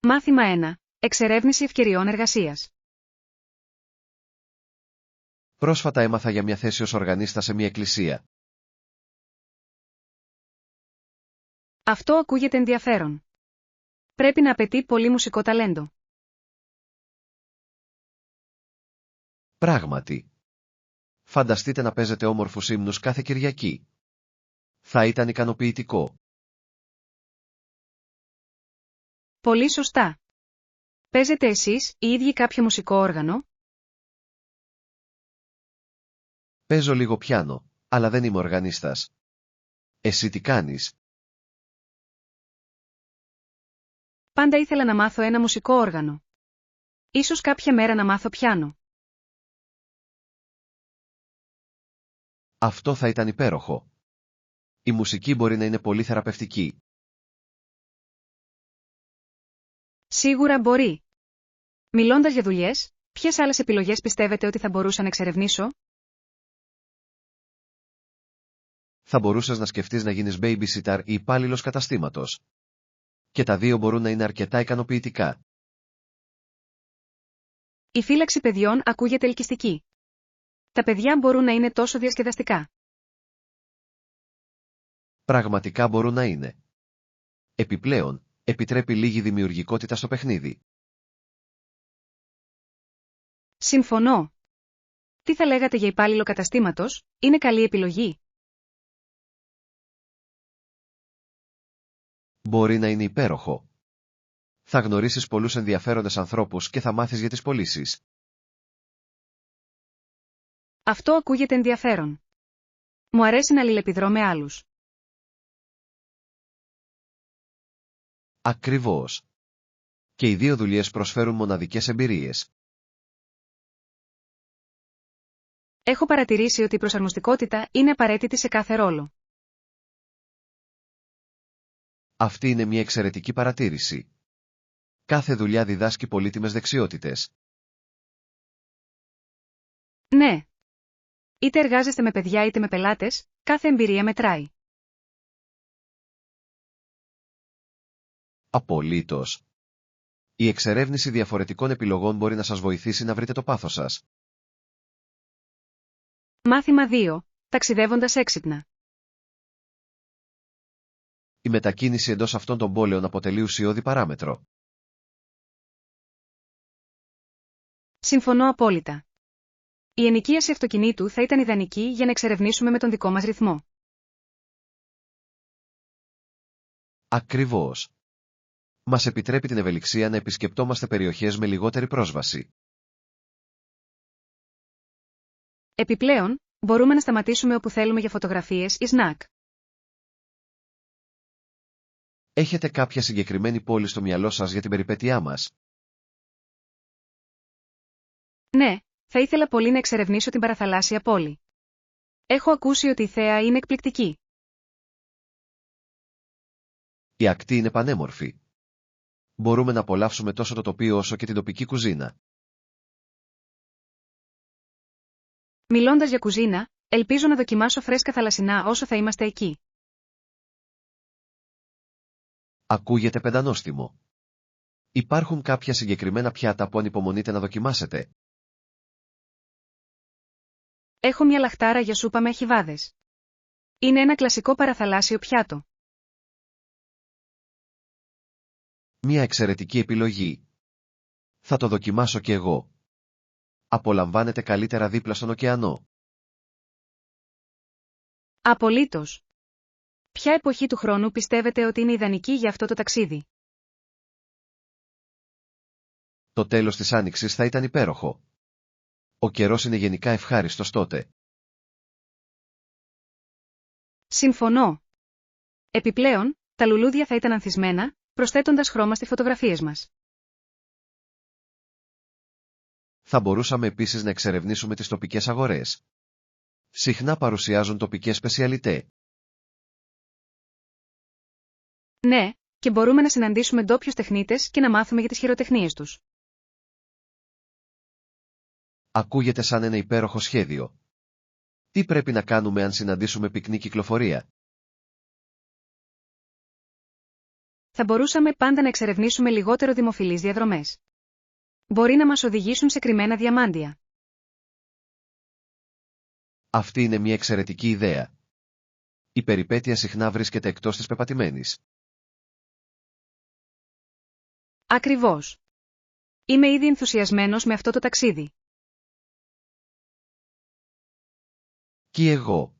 Μάθημα 1. Εξερεύνηση ευκαιριών εργασίας. Πρόσφατα έμαθα για μια θέση ως οργανίστα σε μια εκκλησία. Αυτό ακούγεται ενδιαφέρον. Πρέπει να απαιτεί πολύ μουσικό ταλέντο. Πράγματι. Φανταστείτε να παίζετε όμορφους ύμνους κάθε Κυριακή. Θα ήταν ικανοποιητικό. Πολύ σωστά. Παίζετε εσείς οι ίδιοι κάποιο μουσικό όργανο? Παίζω λίγο πιάνο, αλλά δεν είμαι οργανίστας. Εσύ τι κάνεις? Πάντα ήθελα να μάθω ένα μουσικό όργανο. Ίσως κάποια μέρα να μάθω πιάνο. Αυτό θα ήταν υπέροχο. Η μουσική μπορεί να είναι πολύ θεραπευτική. Σίγουρα μπορεί. Μιλώντας για δουλειές, ποιες άλλες επιλογές πιστεύετε ότι θα μπορούσα να εξερευνήσω? Θα μπορούσες να σκεφτείς να γίνεις babysitter ή υπάλληλος καταστήματος. Και τα δύο μπορούν να είναι αρκετά ικανοποιητικά. Η φύλαξη παιδιών ακούγεται ελκυστική. Τα παιδιά μπορούν να είναι τόσο διασκεδαστικά. Πραγματικά μπορούν να είναι. Επιπλέον, επιτρέπει λίγη δημιουργικότητα στο παιχνίδι. Συμφωνώ. Τι θα λέγατε για υπάλληλο καταστήματος? Είναι καλή επιλογή. Μπορεί να είναι υπέροχο. Θα γνωρίσεις πολλούς ενδιαφέροντες ανθρώπους και θα μάθεις για τις πωλήσεις. Αυτό ακούγεται ενδιαφέρον. Μου αρέσει να αλληλεπιδρώ με άλλους. Ακριβώς. Και οι δύο δουλειές προσφέρουν μοναδικές εμπειρίες. Έχω παρατηρήσει ότι η προσαρμοστικότητα είναι απαραίτητη σε κάθε ρόλο. Αυτή είναι μια εξαιρετική παρατήρηση. Κάθε δουλειά διδάσκει πολύτιμες δεξιότητες. Ναι. Είτε εργάζεστε με παιδιά είτε με πελάτες, κάθε εμπειρία μετράει. Απολύτως. Η εξερεύνηση διαφορετικών επιλογών μπορεί να σας βοηθήσει να βρείτε το πάθος σας. Μάθημα 2. Ταξιδεύοντας έξυπνα. Η μετακίνηση εντός αυτών των πόλεων αποτελεί ουσιώδη παράμετρο. Συμφωνώ απόλυτα. Η ενοικίαση αυτοκινήτου θα ήταν ιδανική για να εξερευνήσουμε με τον δικό μας ρυθμό. Ακριβώς. Μας επιτρέπει την ευελιξία να επισκεπτόμαστε περιοχές με λιγότερη πρόσβαση. Επιπλέον, μπορούμε να σταματήσουμε όπου θέλουμε για φωτογραφίες ή σνακ. Έχετε κάποια συγκεκριμένη πόλη στο μυαλό σας για την περιπέτειά μας? Ναι, θα ήθελα πολύ να εξερευνήσω την παραθαλάσσια πόλη. Έχω ακούσει ότι η θέα είναι εκπληκτική. Η ακτή είναι πανέμορφη. Μπορούμε να απολαύσουμε τόσο το τοπίο όσο και την τοπική κουζίνα. Μιλώντας για κουζίνα, ελπίζω να δοκιμάσω φρέσκα θαλασσινά όσο θα είμαστε εκεί. Ακούγεται πεντανόστιμο. Υπάρχουν κάποια συγκεκριμένα πιάτα που ανυπομονείτε να δοκιμάσετε? Έχω μια λαχτάρα για σούπα με αχιβάδες. Είναι ένα κλασικό παραθαλάσσιο πιάτο. Μια εξαιρετική επιλογή. Θα το δοκιμάσω κι εγώ. Απολαμβάνετε καλύτερα δίπλα στον ωκεανό. Απολύτως. Ποια εποχή του χρόνου πιστεύετε ότι είναι ιδανική για αυτό το ταξίδι? Το τέλος της άνοιξης θα ήταν υπέροχο. Ο καιρός είναι γενικά ευχάριστος τότε. Συμφωνώ. Επιπλέον, τα λουλούδια θα ήταν ανθισμένα, προσθέτοντας χρώμα στις φωτογραφίες μας. Θα μπορούσαμε επίσης να εξερευνήσουμε τις τοπικές αγορές. Συχνά παρουσιάζουν τοπικές σπεσιαλιτέ. Ναι, και μπορούμε να συναντήσουμε ντόπιους τεχνίτες και να μάθουμε για τις χειροτεχνίες τους. Ακούγεται σαν ένα υπέροχο σχέδιο. Τι πρέπει να κάνουμε αν συναντήσουμε πυκνή κυκλοφορία? Θα μπορούσαμε πάντα να εξερευνήσουμε λιγότερο δημοφιλείς διαδρομές. Μπορεί να μας οδηγήσουν σε κρυμμένα διαμάντια. Αυτή είναι μια εξαιρετική ιδέα. Η περιπέτεια συχνά βρίσκεται εκτός της πεπατημένης. Ακριβώς. Είμαι ήδη ενθουσιασμένος με αυτό το ταξίδι. Και εγώ.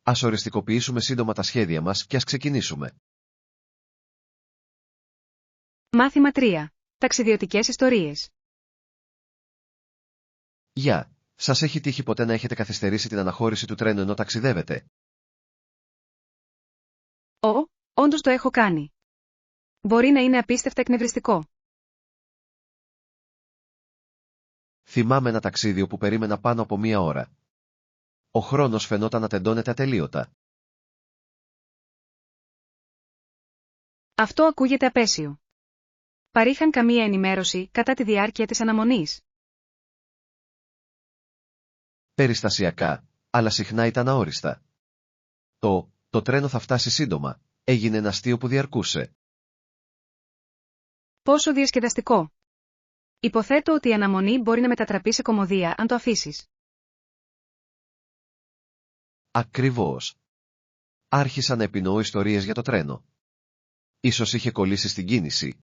Ας οριστικοποιήσουμε σύντομα τα σχέδια μας και ας ξεκινήσουμε. Μάθημα 3. Ταξιδιωτικές ιστορίες. Γεια. Σας έχει τύχει ποτέ να έχετε καθυστερήσει την αναχώρηση του τρένου ενώ ταξιδεύετε? Όντως το έχω κάνει. Μπορεί να είναι απίστευτα εκνευριστικό. Θυμάμαι ένα ταξίδι όπου περίμενα πάνω από 1 ώρα. Ο χρόνος φαινόταν να τεντώνεται ατελείωτα. Αυτό ακούγεται απέσιο. Παρήχαν καμία ενημέρωση κατά τη διάρκεια της αναμονής? Περιστασιακά, αλλά συχνά ήταν αόριστα. Το τρένο θα φτάσει σύντομα, έγινε ένα αστείο που διαρκούσε. Πόσο διασκεδαστικό. Υποθέτω ότι η αναμονή μπορεί να μετατραπεί σε κωμωδία αν το αφήσεις. Ακριβώς. Άρχισα να επινοώ ιστορίες για το τρένο. Ίσως είχε κολλήσει στην κίνηση.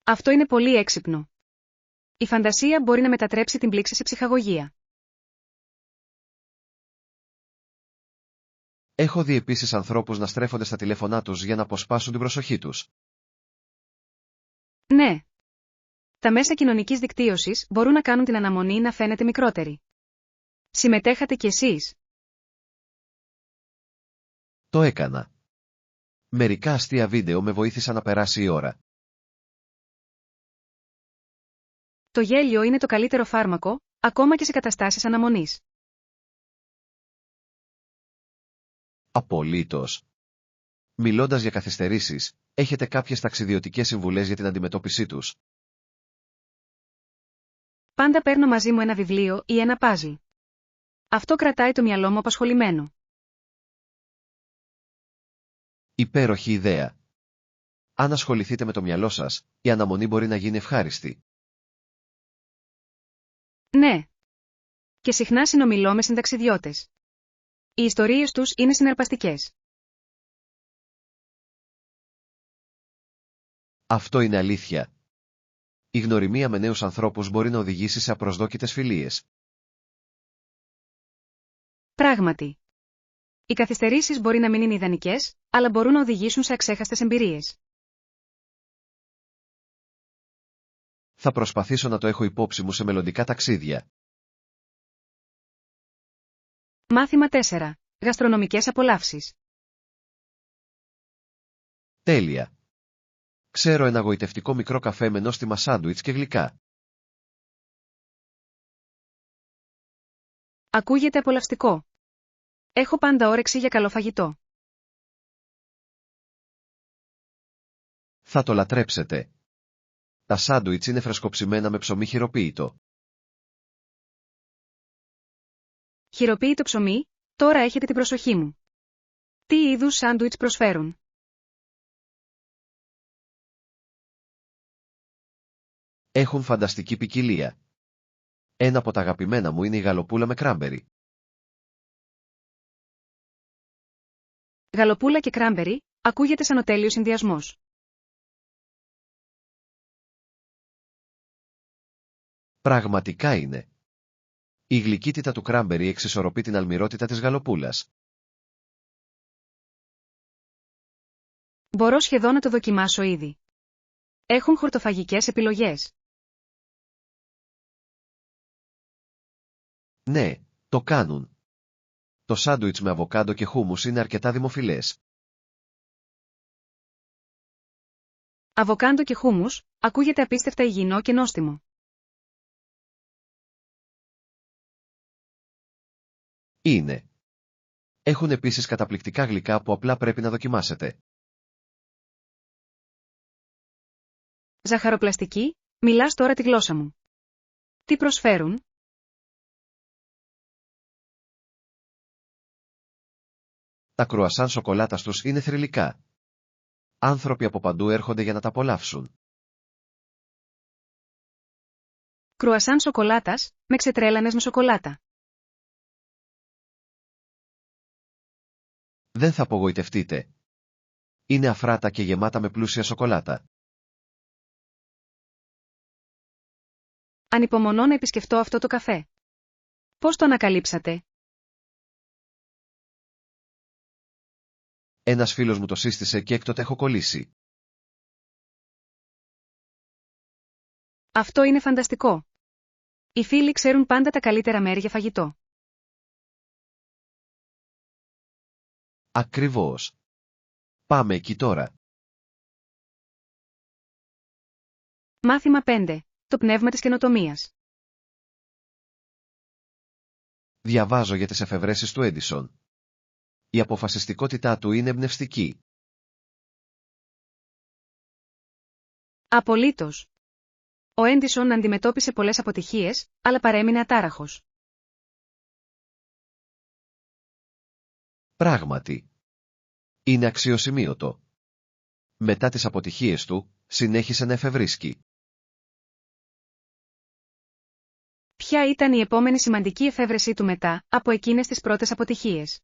Αυτό είναι πολύ έξυπνο. Η φαντασία μπορεί να μετατρέψει την πλήξη σε ψυχαγωγία. Έχω δει επίσης ανθρώπους να στρέφονται στα τηλέφωνά τους για να αποσπάσουν την προσοχή τους. Ναι. Τα μέσα κοινωνικής δικτύωσης μπορούν να κάνουν την αναμονή να φαίνεται μικρότερη. Συμμετέχατε κι εσείς? Το έκανα. Μερικά αστεία βίντεο με βοήθησαν να περάσει η ώρα. Το γέλιο είναι το καλύτερο φάρμακο, ακόμα και σε καταστάσεις αναμονής. Απολύτως. Μιλώντας για καθυστερήσεις, έχετε κάποιες ταξιδιωτικές συμβουλές για την αντιμετώπιση τους? Πάντα παίρνω μαζί μου ένα βιβλίο ή ένα παζλ. Αυτό κρατάει το μυαλό μου απασχολημένο. Υπέροχη ιδέα. Αν ασχοληθείτε με το μυαλό σας, η αναμονή μπορεί να γίνει ευχάριστη. Ναι. Και συχνά συνομιλώ με συνταξιδιώτες. Οι ιστορίες τους είναι συναρπαστικές. Αυτό είναι αλήθεια. Η γνωριμία με νέους ανθρώπους μπορεί να οδηγήσει σε απροσδόκητες φιλίες. Πράγματι. Οι καθυστερήσεις μπορεί να μην είναι ιδανικές, αλλά μπορούν να οδηγήσουν σε αξέχαστες εμπειρίες. Θα προσπαθήσω να το έχω υπόψη μου σε μελλοντικά ταξίδια. Μάθημα 4. Γαστρονομικές απολαύσεις. Τέλεια. Ξέρω ένα γοητευτικό μικρό καφέ με νόστιμα σάντουιτς και γλυκά. Ακούγεται απολαυστικό. Έχω πάντα όρεξη για καλό φαγητό. Θα το λατρέψετε. Τα σάντουιτς είναι φρεσκοψημένα με ψωμί χειροποίητο. Χειροποίητο ψωμί, τώρα έχετε την προσοχή μου. Τι είδους σάντουιτς προσφέρουν? Έχουν φανταστική ποικιλία. Ένα από τα αγαπημένα μου είναι η γαλοπούλα με κράμπερι. Γαλοπούλα και κράμπερι, ακούγεται σαν ο τέλειος συνδυασμός. Πραγματικά είναι. Η γλυκύτητα του κράμπερι εξισορροπεί την αλμυρότητα της γαλοπούλας. Μπορώ σχεδόν να το δοκιμάσω ήδη. Έχουν χορτοφαγικές επιλογές. Ναι, το κάνουν. Το σάντουιτς με αβοκάντο και χούμους είναι αρκετά δημοφιλές. Αβοκάντο και χούμους, ακούγεται απίστευτα υγιεινό και νόστιμο. Είναι. Έχουν επίσης καταπληκτικά γλυκά που απλά πρέπει να δοκιμάσετε. Ζαχαροπλαστική, μιλάς τώρα τη γλώσσα μου. Τι προσφέρουν? Τα κρουασάν σοκολάτας τους είναι θρυλικά. Άνθρωποι από παντού έρχονται για να τα απολαύσουν. Κρουασάν σοκολάτας, με ξετρέλανες με σοκολάτα. Δεν θα απογοητευτείτε. Είναι αφράτα και γεμάτα με πλούσια σοκολάτα. Ανυπομονώ να επισκεφτώ αυτό το καφέ. Πώς το ανακαλύψατε? Ένας φίλος μου το σύστησε και έκτοτε έχω κολλήσει. Αυτό είναι φανταστικό. Οι φίλοι ξέρουν πάντα τα καλύτερα μέρη για φαγητό. Ακριβώς. Πάμε εκεί τώρα. Μάθημα 5. Το πνεύμα της καινοτομίας. Διαβάζω για τις εφευρέσεις του Έντισον. Η αποφασιστικότητά του είναι εμπνευστική. Απολύτως. Ο Έντισον αντιμετώπισε πολλές αποτυχίες, αλλά παρέμεινε ατάραχος. Πράγματι. Είναι αξιοσημείωτο. Μετά τις αποτυχίες του, συνέχισε να εφευρίσκει. Ποια ήταν η επόμενη σημαντική εφεύρεσή του μετά, από εκείνες τις πρώτες αποτυχίες?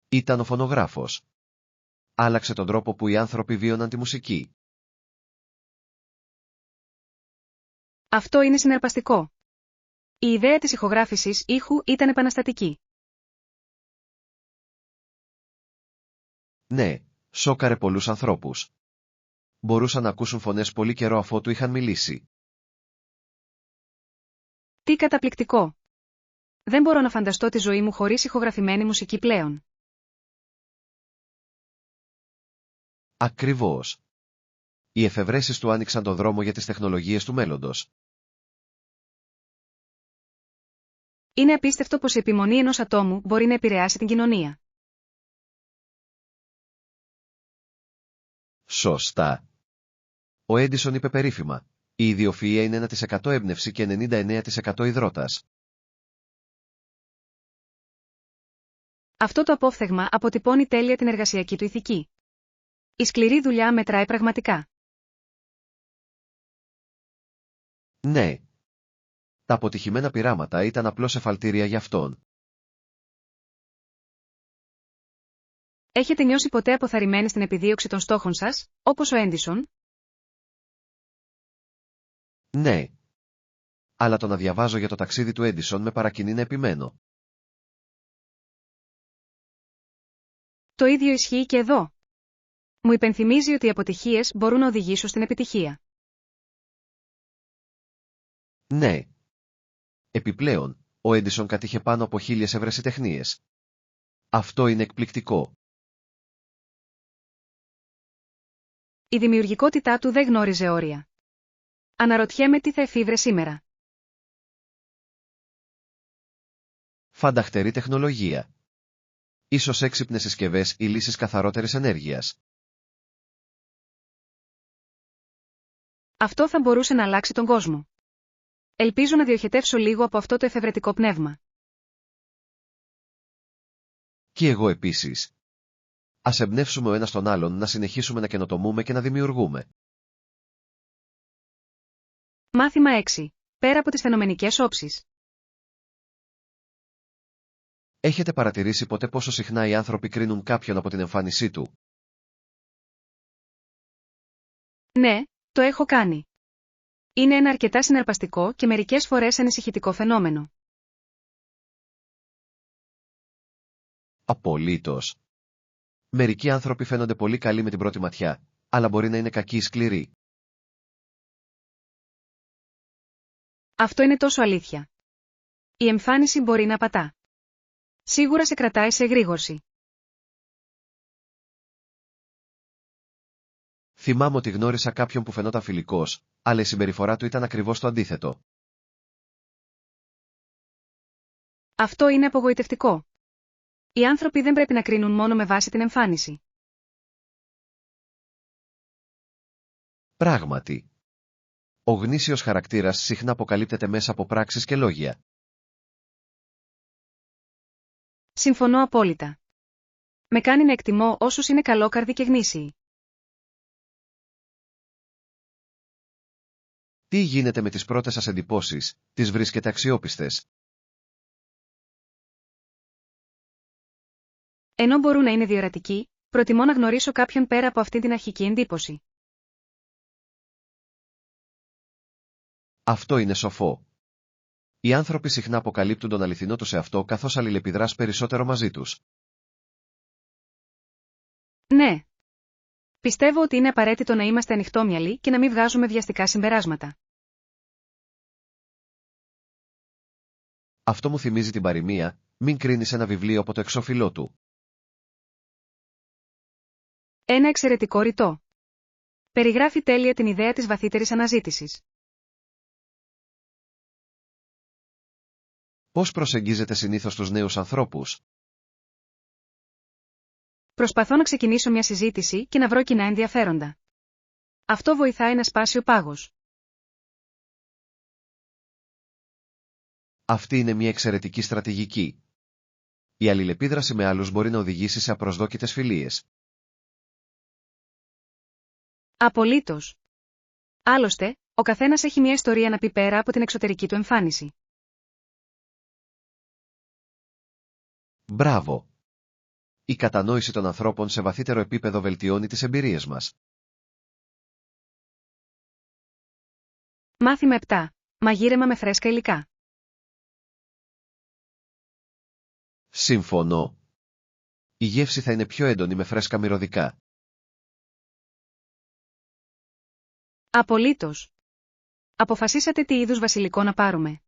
Ήταν ο φωνογράφος. Άλλαξε τον τρόπο που οι άνθρωποι βίωναν τη μουσική. Αυτό είναι συναρπαστικό. Η ιδέα της ηχογράφησης ήχου ήταν επαναστατική. Ναι, σόκαρε πολλούς ανθρώπους. Μπορούσαν να ακούσουν φωνές πολύ καιρό αφότου είχαν μιλήσει. Τι καταπληκτικό! Δεν μπορώ να φανταστώ τη ζωή μου χωρίς ηχογραφημένη μουσική πλέον. Ακριβώς. Οι εφευρέσεις του άνοιξαν τον δρόμο για τις τεχνολογίες του μέλλοντος. Είναι απίστευτο πως η επιμονή ενός ατόμου μπορεί να επηρεάσει την κοινωνία. Σωστά. Ο Έντισον είπε περίφημα: η ιδιοφυΐα είναι 1% έμπνευση και 99% υδρότας. Αυτό το απόφθεγμα αποτυπώνει τέλεια την εργασιακή του ηθική. Η σκληρή δουλειά μετράει πραγματικά. Ναι. Τα αποτυχημένα πειράματα ήταν απλώς εφαλτήρια για αυτόν. Έχετε νιώσει ποτέ αποθαρρυμένοι στην επιδίωξη των στόχων σας, όπως ο Έντισον? Ναι. Αλλά το να διαβάζω για το ταξίδι του Έντισον με παρακινεί να επιμένω. Το ίδιο ισχύει και εδώ. Μου υπενθυμίζει ότι οι αποτυχίες μπορούν να οδηγήσουν στην επιτυχία. Ναι. Επιπλέον, ο Έντισον κατήχε πάνω από 1000 ευρεσιτεχνίες. Αυτό είναι εκπληκτικό. Η δημιουργικότητά του δεν γνώριζε όρια. Αναρωτιέμαι τι θα εφήβρε σήμερα. Φανταχτερή τεχνολογία. Ίσως έξυπνες συσκευές ή λύσεις καθαρότερης ενέργειας. Αυτό θα μπορούσε να αλλάξει τον κόσμο. Ελπίζω να διοχετεύσω λίγο από αυτό το εφευρετικό πνεύμα. Και εγώ επίσης. Ας εμπνεύσουμε ο ένας τον άλλον να συνεχίσουμε να καινοτομούμε και να δημιουργούμε. Μάθημα 6. Πέρα από τις φαινομενικές όψεις. Έχετε παρατηρήσει ποτέ πόσο συχνά οι άνθρωποι κρίνουν κάποιον από την εμφάνισή του? Ναι, το έχω κάνει. Είναι ένα αρκετά συναρπαστικό και μερικές φορές ανησυχητικό φαινόμενο. Απολύτως. Μερικοί άνθρωποι φαίνονται πολύ καλοί με την πρώτη ματιά, αλλά μπορεί να είναι κακοί ή σκληροί. Αυτό είναι τόσο αλήθεια. Η εμφάνιση μπορεί να απατά. Σίγουρα σε κρατάει σε εγρήγορση. Θυμάμαι ότι γνώρισα κάποιον που φαινόταν φιλικός, αλλά η συμπεριφορά του ήταν ακριβώς το αντίθετο. Αυτό είναι απογοητευτικό. Οι άνθρωποι δεν πρέπει να κρίνουν μόνο με βάση την εμφάνιση. Πράγματι. Ο γνήσιος χαρακτήρας συχνά αποκαλύπτεται μέσα από πράξεις και λόγια. Συμφωνώ απόλυτα. Με κάνει να εκτιμώ όσους είναι καλόκαρδοι και γνήσιοι. Τι γίνεται με τις πρώτες σας εντυπώσεις, τις βρίσκετε αξιόπιστες? Ενώ μπορούν να είναι διορατικοί, προτιμώ να γνωρίσω κάποιον πέρα από αυτή την αρχική εντύπωση. Αυτό είναι σοφό. Οι άνθρωποι συχνά αποκαλύπτουν τον αληθινό τους εαυτό καθώς αλληλεπιδράς περισσότερο μαζί τους. Ναι. Πιστεύω ότι είναι απαραίτητο να είμαστε ανοιχτόμυαλοι και να μην βγάζουμε βιαστικά συμπεράσματα. Αυτό μου θυμίζει την παροιμία, μην κρίνεις ένα βιβλίο από το εξώφυλλό του. Ένα εξαιρετικό ρητό. Περιγράφει τέλεια την ιδέα της βαθύτερης αναζήτησης. Πώς προσεγγίζετε συνήθως τους νέους ανθρώπους? Προσπαθώ να ξεκινήσω μια συζήτηση και να βρω κοινά ενδιαφέροντα. Αυτό βοηθάει να σπάσει ο πάγος. Αυτή είναι μια εξαιρετική στρατηγική. Η αλληλεπίδραση με άλλους μπορεί να οδηγήσει σε απροσδόκητες φιλίες. Απολύτως. Άλλωστε, ο καθένας έχει μια ιστορία να πει πέρα από την εξωτερική του εμφάνιση. Μπράβο! Η κατανόηση των ανθρώπων σε βαθύτερο επίπεδο βελτιώνει τις εμπειρίες μας. Μάθημα 7. Μαγείρεμα με φρέσκα υλικά. Συμφωνώ. Η γεύση θα είναι πιο έντονη με φρέσκα μυρωδικά. Απολύτως. Αποφασίσατε τι είδους βασιλικό να πάρουμε.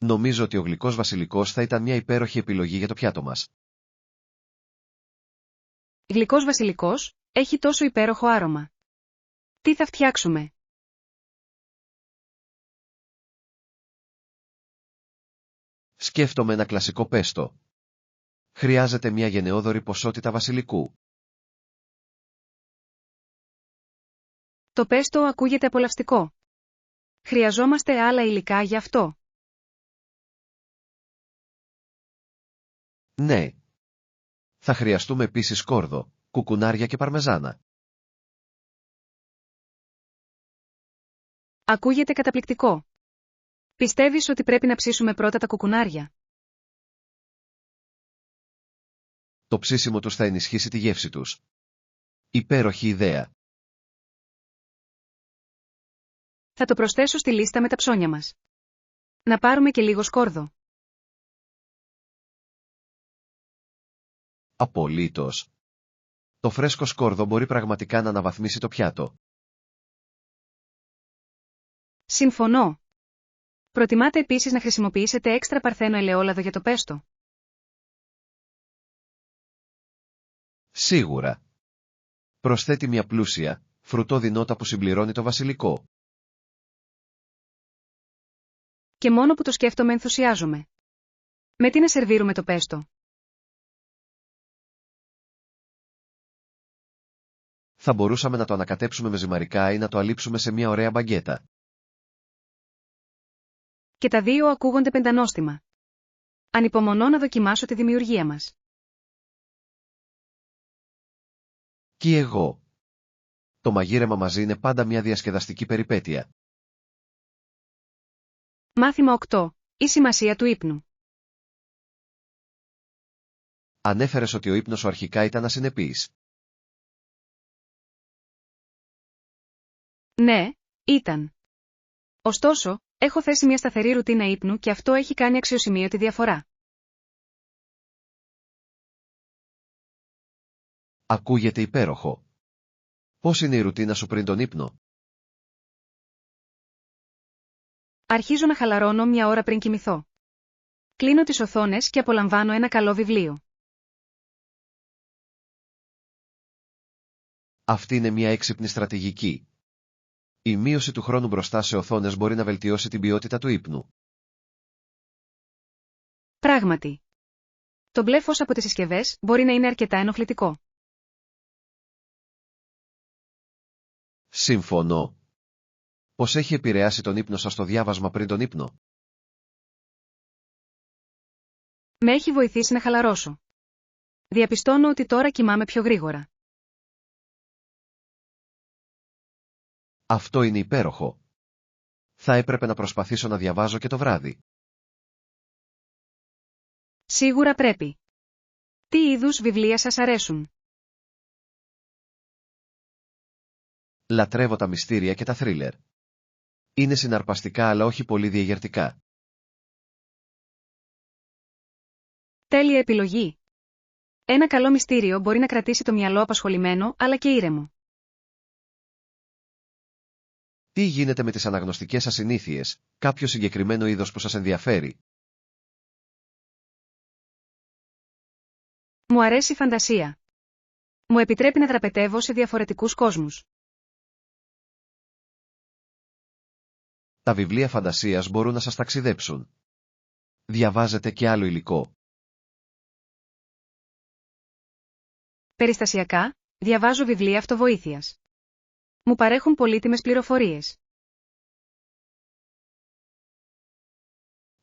Νομίζω ότι ο γλυκός βασιλικός θα ήταν μια υπέροχη επιλογή για το πιάτο μας. Γλυκός βασιλικός, έχει τόσο υπέροχο άρωμα. Τι θα φτιάξουμε? Σκέφτομαι ένα κλασικό πέστο. Χρειάζεται μια γενναιόδορη ποσότητα βασιλικού. Το πέστο ακούγεται απολαυστικό. Χρειαζόμαστε άλλα υλικά γι' αυτό. Ναι. Θα χρειαστούμε επίσης σκόρδο, κουκουνάρια και παρμεζάνα. Ακούγεται καταπληκτικό. Πιστεύεις ότι πρέπει να ψήσουμε πρώτα τα κουκουνάρια? Το ψήσιμο τους θα ενισχύσει τη γεύση τους. Υπέροχη ιδέα. Θα το προσθέσω στη λίστα με τα ψώνια μας. Να πάρουμε και λίγο σκόρδο. Απολύτως. Το φρέσκο σκόρδο μπορεί πραγματικά να αναβαθμίσει το πιάτο. Συμφωνώ. Προτιμάτε επίσης να χρησιμοποιήσετε έξτρα παρθένο ελαιόλαδο για το πέστο? Σίγουρα. Προσθέτει μια πλούσια, φρουτώδη νότα που συμπληρώνει το βασιλικό. Και μόνο που το σκέφτομαι ενθουσιάζομαι. Με τι να σερβίρουμε το πέστο? Θα μπορούσαμε να το ανακατέψουμε με ζυμαρικά ή να το αλείψουμε σε μια ωραία μπαγκέτα. Και τα δύο ακούγονται πεντανόστιμα. Ανυπομονώ να δοκιμάσω τη δημιουργία μας. Κι εγώ. Το μαγείρεμα μαζί είναι πάντα μια διασκεδαστική περιπέτεια. Μάθημα 8. Η σημασία του ύπνου. Ανέφερες ότι ο ύπνος σου αρχικά ήταν ασυνεπής. Ναι, ήταν. Ωστόσο, έχω θέσει μια σταθερή ρουτίνα ύπνου και αυτό έχει κάνει αξιοσημείωτη διαφορά. Ακούγεται υπέροχο. Πώς είναι η ρουτίνα σου πριν τον ύπνο? Αρχίζω να χαλαρώνω μια ώρα πριν κοιμηθώ. Κλείνω τις οθόνες και απολαμβάνω ένα καλό βιβλίο. Αυτή είναι μια έξυπνη στρατηγική. Η μείωση του χρόνου μπροστά σε οθόνες μπορεί να βελτιώσει την ποιότητα του ύπνου. Πράγματι. Το μπλε φως από τις συσκευές μπορεί να είναι αρκετά ενοχλητικό. Συμφωνώ. Πώς έχει επηρεάσει τον ύπνο σας το διάβασμα πριν τον ύπνο? Με έχει βοηθήσει να χαλαρώσω. Διαπιστώνω ότι τώρα κοιμάμαι πιο γρήγορα. Αυτό είναι υπέροχο. Θα έπρεπε να προσπαθήσω να διαβάζω και το βράδυ. Σίγουρα πρέπει. Τι είδους βιβλία σας αρέσουν? Λατρεύω τα μυστήρια και τα θρίλερ. Είναι συναρπαστικά αλλά όχι πολύ διεγερτικά. Τέλεια επιλογή. Ένα καλό μυστήριο μπορεί να κρατήσει το μυαλό απασχολημένο αλλά και ήρεμο. Τι γίνεται με τις αναγνωστικές σας συνήθειες, κάποιο συγκεκριμένο είδος που σας ενδιαφέρει? Μου αρέσει η φαντασία. Μου επιτρέπει να δραπετεύω σε διαφορετικούς κόσμους. Τα βιβλία φαντασίας μπορούν να σας ταξιδέψουν. Διαβάζετε και άλλο υλικό? Περιστασιακά, διαβάζω βιβλία αυτοβοήθειας. Μου παρέχουν πολύτιμες πληροφορίες.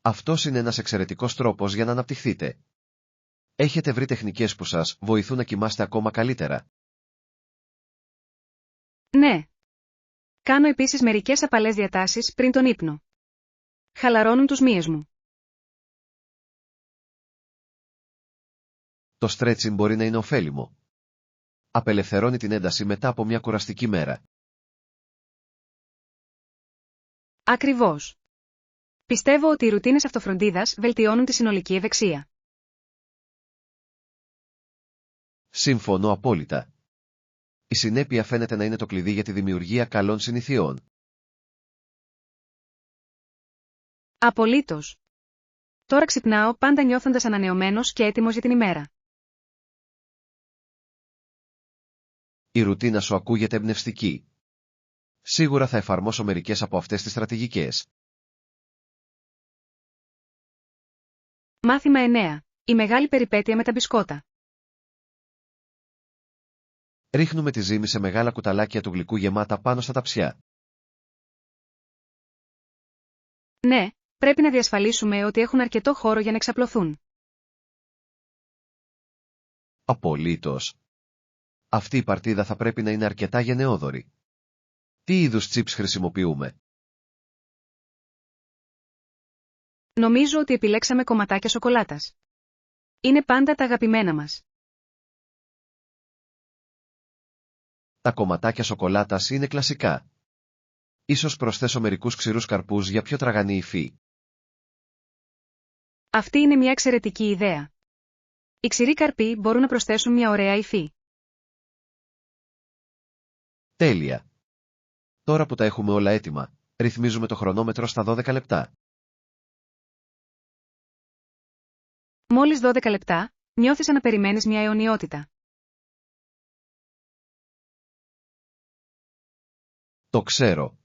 Αυτός είναι ένας εξαιρετικός τρόπος για να αναπτυχθείτε. Έχετε βρει τεχνικές που σας βοηθούν να κοιμάστε ακόμα καλύτερα? Ναι. Κάνω επίσης μερικές απαλές διατάσεις πριν τον ύπνο. Χαλαρώνουν τους μύες μου. Το stretching μπορεί να είναι ωφέλιμο. Απελευθερώνει την ένταση μετά από μια κουραστική μέρα. Ακριβώς. Πιστεύω ότι οι ρουτίνες αυτοφροντίδας βελτιώνουν τη συνολική ευεξία. Συμφωνώ απόλυτα. Η συνέπεια φαίνεται να είναι το κλειδί για τη δημιουργία καλών συνηθιών. Απολύτως. Τώρα ξυπνάω πάντα νιώθοντας ανανεωμένος και έτοιμος για την ημέρα. Η ρουτίνα σου ακούγεται εμπνευστική. Σίγουρα θα εφαρμόσω μερικές από αυτές τις στρατηγικές. Μάθημα 9. Η μεγάλη περιπέτεια με τα μπισκότα. Ρίχνουμε τη ζύμη σε μεγάλα κουταλάκια του γλυκού γεμάτα πάνω στα ταψιά. Ναι, πρέπει να διασφαλίσουμε ότι έχουν αρκετό χώρο για να εξαπλωθούν. Απολύτως. Αυτή η παρτίδα θα πρέπει να είναι αρκετά γενναιόδορη. Τι είδους τσιπς χρησιμοποιούμε? Νομίζω ότι επιλέξαμε κομματάκια σοκολάτας. Είναι πάντα τα αγαπημένα μας. Τα κομματάκια σοκολάτας είναι κλασικά. Ίσως προσθέσω μερικούς ξηρούς καρπούς για πιο τραγανή υφή. Αυτή είναι μια εξαιρετική ιδέα. Οι ξηροί καρποί μπορούν να προσθέσουν μια ωραία υφή. Τέλεια. Τώρα που τα έχουμε όλα έτοιμα, ρυθμίζουμε το χρονόμετρο στα 12 λεπτά. Μόλις 12 λεπτά, νιώθεις να περιμένεις μια αιωνιότητα. Το ξέρω.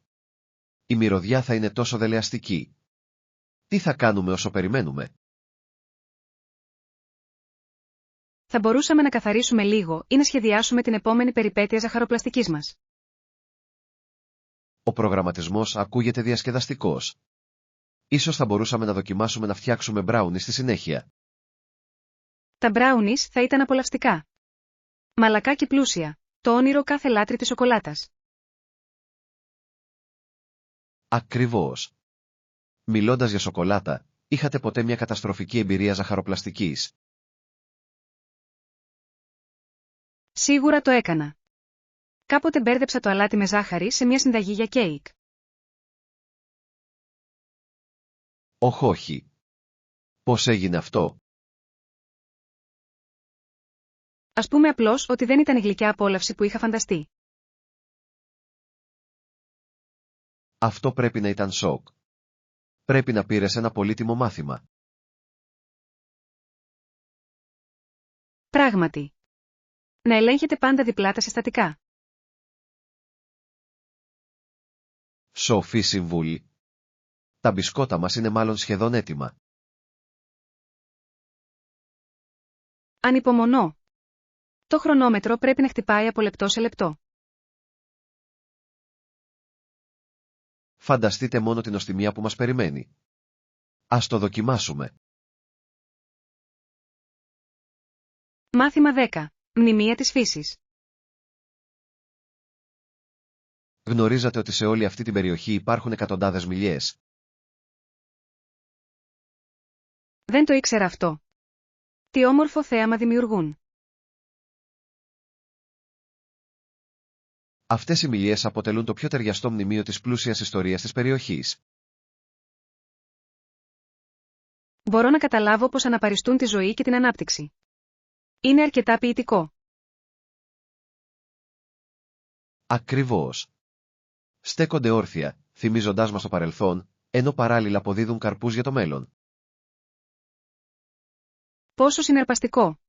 Η μυρωδιά θα είναι τόσο δελεαστική. Τι θα κάνουμε όσο περιμένουμε? Θα μπορούσαμε να καθαρίσουμε λίγο ή να σχεδιάσουμε την επόμενη περιπέτεια ζαχαροπλαστικής μας. Ο προγραμματισμός ακούγεται διασκεδαστικός. Ίσως θα μπορούσαμε να δοκιμάσουμε να φτιάξουμε μπράουνι στη συνέχεια. Τα brownies θα ήταν απολαυστικά. Μαλακά και πλούσια, το όνειρο κάθε λάτρη της σοκολάτας. Ακριβώς. Μιλώντας για σοκολάτα, είχατε ποτέ μια καταστροφική εμπειρία ζαχαροπλαστικής? Σίγουρα το έκανα. Κάποτε μπέρδεψα το αλάτι με ζάχαρη σε μια συνταγή για κέικ. Όχι. Πώς έγινε αυτό? Ας πούμε απλώς ότι δεν ήταν η γλυκιά απόλαυση που είχα φανταστεί. Αυτό πρέπει να ήταν σοκ. Πρέπει να πήρες ένα πολύτιμο μάθημα. Πράγματι. Να ελέγχετε πάντα διπλά τα συστατικά. Σοφή συμβούλη. Τα μπισκότα μας είναι μάλλον σχεδόν έτοιμα. Ανυπομονώ. Το χρονόμετρο πρέπει να χτυπάει από λεπτό σε λεπτό. Φανταστείτε μόνο την οστιμία που μας περιμένει. Ας το δοκιμάσουμε. Μάθημα 10. Μνημεία της φύσης. Γνωρίζατε ότι σε όλη αυτή την περιοχή υπάρχουν εκατοντάδες μιλιές? Δεν το ήξερα αυτό. Τι όμορφο θέαμα δημιουργούν. Αυτές οι μιλιές αποτελούν το πιο ταιριαστό μνημείο της πλούσιας ιστορίας της περιοχής. Μπορώ να καταλάβω πως αναπαριστούν τη ζωή και την ανάπτυξη. Είναι αρκετά ποιητικό. Ακριβώς. Στέκονται όρθια, θυμίζοντάς μας το παρελθόν, ενώ παράλληλα αποδίδουν καρπούς για το μέλλον. Πόσο συναρπαστικό.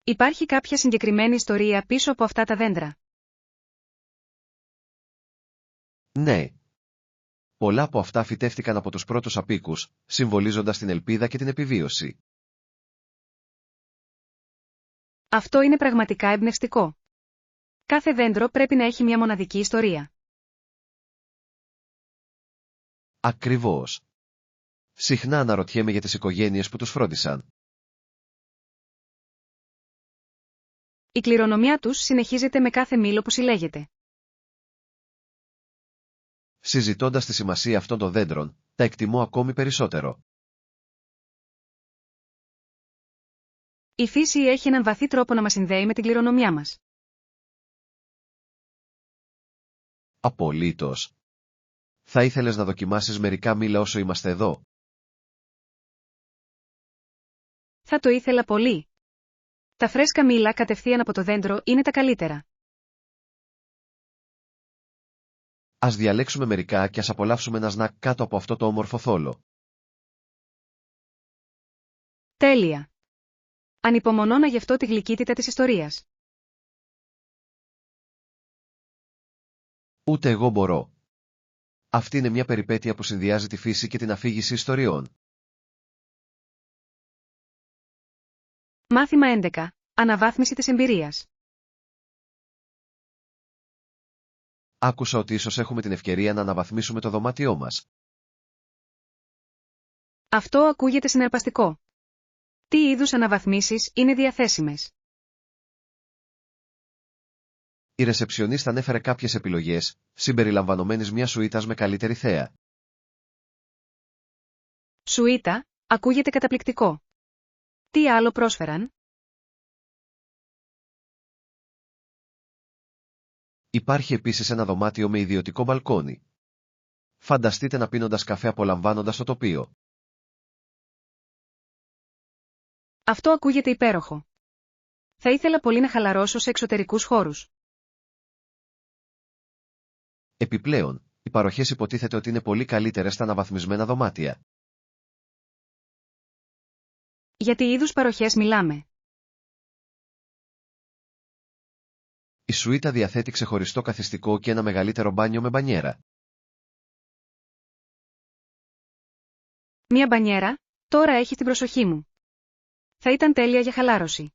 Υπάρχει κάποια συγκεκριμένη ιστορία πίσω από αυτά τα δέντρα? Ναι. Πολλά από αυτά φυτεύτηκαν από τους πρώτους απίκους, συμβολίζοντας την ελπίδα και την επιβίωση. Αυτό είναι πραγματικά εμπνευστικό. Κάθε δέντρο πρέπει να έχει μια μοναδική ιστορία. Ακριβώς. Συχνά αναρωτιέμαι για τις οικογένειες που τους φρόντισαν. Η κληρονομιά τους συνεχίζεται με κάθε μήλο που συλλέγεται. Συζητώντας τη σημασία αυτών των δέντρων, τα εκτιμώ ακόμη περισσότερο. Η φύση έχει έναν βαθύ τρόπο να μας συνδέει με την κληρονομιά μας. Απολύτως. Θα ήθελες να δοκιμάσεις μερικά μήλα όσο είμαστε εδώ? Θα το ήθελα πολύ. Τα φρέσκα μήλα κατευθείαν από το δέντρο είναι τα καλύτερα. Ας διαλέξουμε μερικά και ας απολαύσουμε ένα σνακ κάτω από αυτό το όμορφο θόλο. Τέλεια. Ανυπομονώ να γευτώ τη γλυκύτητα της ιστορίας. Ούτε εγώ μπορώ. Αυτή είναι μια περιπέτεια που συνδυάζει τη φύση και την αφήγηση ιστοριών. Μάθημα 11. Αναβάθμιση της εμπειρίας. Άκουσα ότι ίσως έχουμε την ευκαιρία να αναβαθμίσουμε το δωμάτιό μας. Αυτό ακούγεται συναρπαστικό. Τι είδους αναβαθμίσεις είναι διαθέσιμες? Η ρεσεψιονίστα ανέφερε κάποιες επιλογές, συμπεριλαμβανομένης μια σουίτας με καλύτερη θέα. Σουίτα, ακούγεται καταπληκτικό. Τι άλλο πρόσφεραν? Υπάρχει επίσης ένα δωμάτιο με ιδιωτικό μπαλκόνι. Φανταστείτε να πίνοντας καφέ απολαμβάνοντας το τοπίο. Αυτό ακούγεται υπέροχο. Θα ήθελα πολύ να χαλαρώσω σε εξωτερικούς χώρους. Επιπλέον, οι παροχές υποτίθεται ότι είναι πολύ καλύτερες στα αναβαθμισμένα δωμάτια. Για τι είδους παροχές μιλάμε? Η σουίτα διαθέτει ξεχωριστό καθιστικό και ένα μεγαλύτερο μπάνιο με μπανιέρα. Μια μπανιέρα, τώρα έχει την προσοχή μου. Θα ήταν τέλεια για χαλάρωση.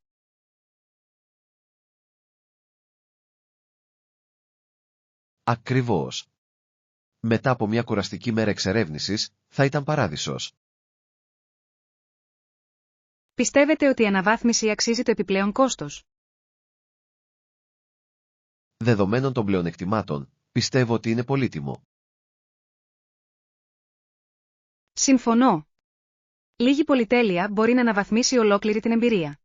Ακριβώς. Μετά από μια κουραστική μέρα εξερεύνησης, θα ήταν παράδεισος. Πιστεύετε ότι η αναβάθμιση αξίζει το επιπλέον κόστος? Δεδομένων των πλεονεκτημάτων, πιστεύω ότι είναι πολύτιμο. Συμφωνώ. Λίγη πολυτέλεια μπορεί να αναβαθμίσει ολόκληρη την εμπειρία.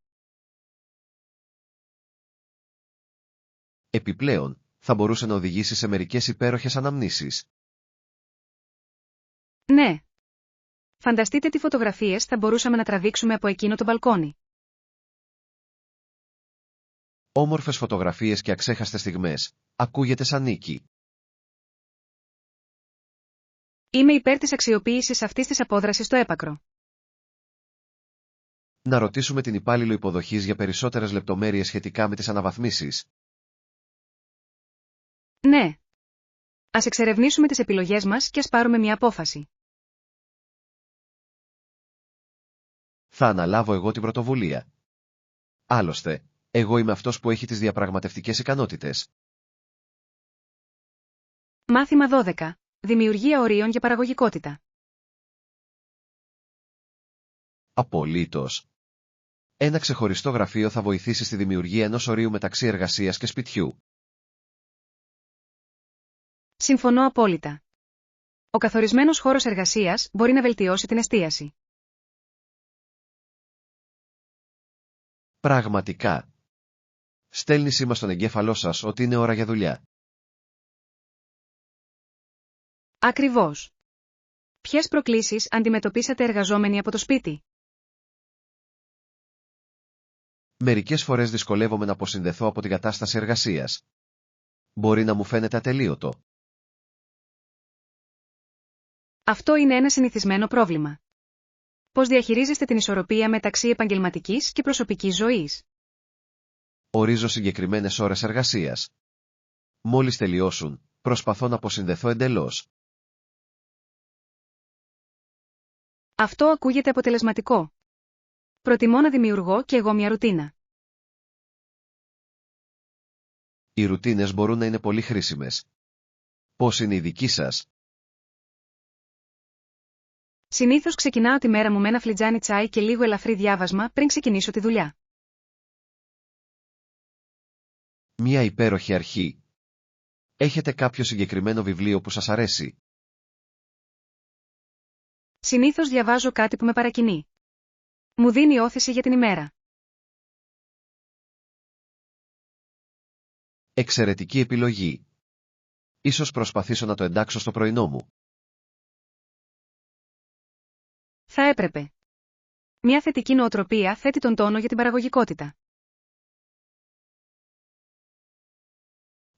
Επιπλέον, θα μπορούσε να οδηγήσει σε μερικές υπέροχες αναμνήσεις. Ναι. Φανταστείτε τι φωτογραφίες θα μπορούσαμε να τραβήξουμε από εκείνο το μπαλκόνι. Όμορφες φωτογραφίες και αξέχαστες στιγμές. Ακούγεται σαν νίκη. Είμαι υπέρ της αξιοποίησης αυτής της απόδρασης στο έπακρο. Να ρωτήσουμε την υπάλληλο υποδοχής για περισσότερες λεπτομέρειες σχετικά με τις αναβαθμίσεις. Ναι. Ας εξερευνήσουμε τις επιλογές μας και ας πάρουμε μια απόφαση. Θα αναλάβω εγώ την πρωτοβουλία. Άλλωστε, εγώ είμαι αυτός που έχει τις διαπραγματευτικές ικανότητες. Μάθημα 12. Δημιουργία ορίων για παραγωγικότητα. Απολύτως. Ένα ξεχωριστό γραφείο θα βοηθήσει στη δημιουργία ενός ορίου μεταξύ εργασίας και σπιτιού. Συμφωνώ απόλυτα. Ο καθορισμένος χώρος εργασίας μπορεί να βελτιώσει την εστίαση. Πραγματικά. Στέλνει σήμα στον εγκέφαλό σας ότι είναι ώρα για δουλειά. Ακριβώς. Ποιες προκλήσεις αντιμετωπίσατε εργαζόμενοι από το σπίτι? Μερικές φορές δυσκολεύομαι να αποσυνδεθώ από την κατάσταση εργασίας. Μπορεί να μου φαίνεται ατελείωτο. Αυτό είναι ένα συνηθισμένο πρόβλημα. Πώς διαχειρίζεστε την ισορροπία μεταξύ επαγγελματικής και προσωπικής ζωής? Ορίζω συγκεκριμένες ώρες εργασίας. Μόλις τελειώσουν, προσπαθώ να αποσυνδεθώ εντελώς. Αυτό ακούγεται αποτελεσματικό. Προτιμώ να δημιουργώ και εγώ μια ρουτίνα. Οι ρουτίνες μπορούν να είναι πολύ χρήσιμες. Πώς είναι η δική σας? Συνήθως ξεκινάω τη μέρα μου με ένα φλιτζάνι τσάι και λίγο ελαφρύ διάβασμα πριν ξεκινήσω τη δουλειά. Μια υπέροχη αρχή. Έχετε κάποιο συγκεκριμένο βιβλίο που σας αρέσει? Συνήθως διαβάζω κάτι που με παρακινεί. Μου δίνει όθηση για την ημέρα. Εξαιρετική επιλογή. Ίσως προσπαθήσω να το εντάξω στο πρωινό μου. Θα έπρεπε. Μια θετική νοοτροπία θέτει τον τόνο για την παραγωγικότητα.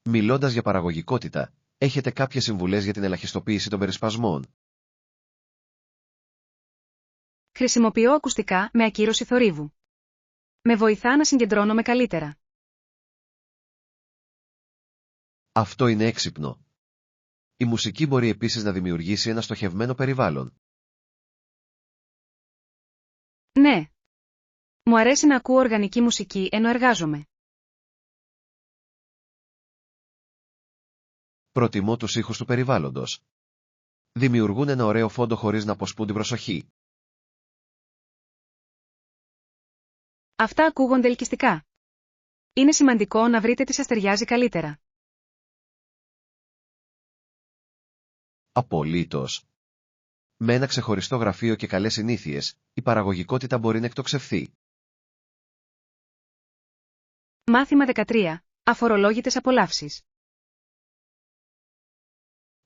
Μιλώντας για παραγωγικότητα, έχετε κάποιες συμβουλές για την ελαχιστοποίηση των περισπασμών? Χρησιμοποιώ ακουστικά με ακύρωση θορύβου. Με βοηθά να συγκεντρώνομαι καλύτερα. Αυτό είναι έξυπνο. Η μουσική μπορεί επίσης να δημιουργήσει ένα στοχευμένο περιβάλλον. Ναι. Μου αρέσει να ακούω οργανική μουσική ενώ εργάζομαι. Προτιμώ τους ήχους του περιβάλλοντος. Δημιουργούν ένα ωραίο φόντο χωρίς να αποσπούν την προσοχή. Αυτά ακούγονται ελκυστικά. Είναι σημαντικό να βρείτε τι σας ταιριάζει καλύτερα. Απολύτως. Με ένα ξεχωριστό γραφείο και καλές συνήθειες, η παραγωγικότητα μπορεί να εκτοξευθεί. Μάθημα 13. Αφορολόγητες απολαύσεις.